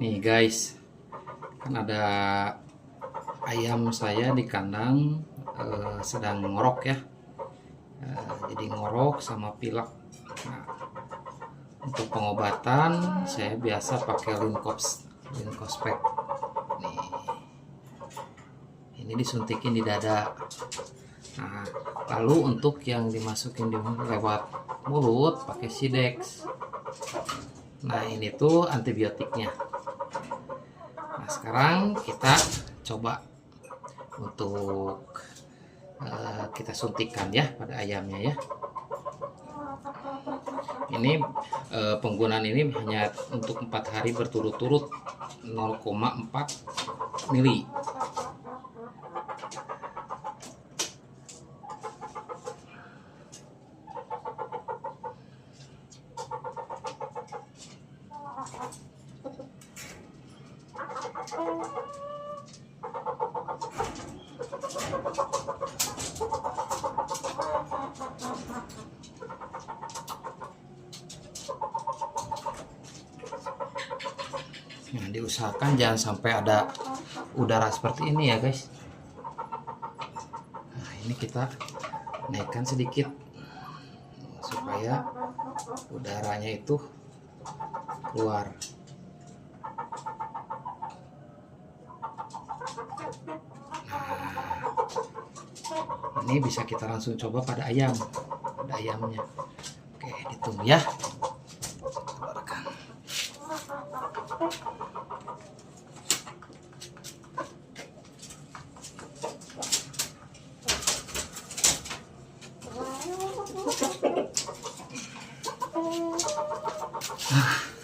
Nih guys, kan ada ayam saya di kandang sedang ngorok ya. Jadi ngorok sama pilek. Nah, untuk pengobatan saya biasa pakai Linkospek. Nih, ini disuntikin di dada. Nah, lalu untuk yang dimasukin lewat mulut pakai Sidex. Nah, ini tuh antibiotiknya. Nah, sekarang kita coba untuk kita suntikan ya pada ayamnya ya. Ini penggunaan ini hanya untuk 4 hari berturut-turut 0,4 mili. Nah, diusahakan jangan sampai ada udara seperti ini ya guys. Nah, ini kita naikkan sedikit supaya udaranya itu keluar. Nah, ini bisa kita langsung coba pada ayamnya. Oke, ditunggu ya.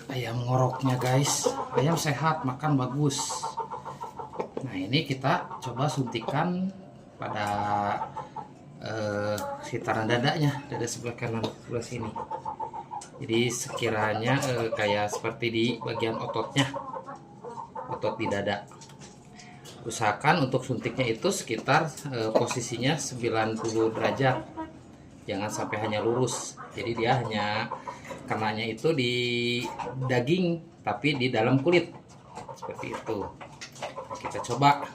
Ayam ngoroknya guys, ayam sehat, makan bagus. Nah, ini kita coba suntikan pada sekitaran dadanya, dada sebelah kanan sebelah sini. Jadi sekiranya kayak seperti di bagian ototnya, otot di dada. Usahakan untuk suntiknya itu sekitar posisinya 90 derajat, jangan sampai hanya lurus. Jadi dia hanya kenanya itu di daging tapi di dalam kulit seperti itu. Nah, kita coba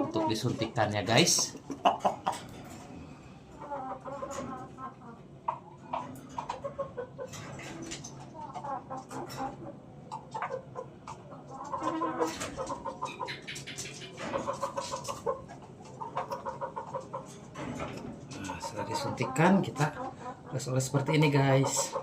untuk disuntikannya guys. Nah, setelah disuntikan kita oles-oles seperti ini guys.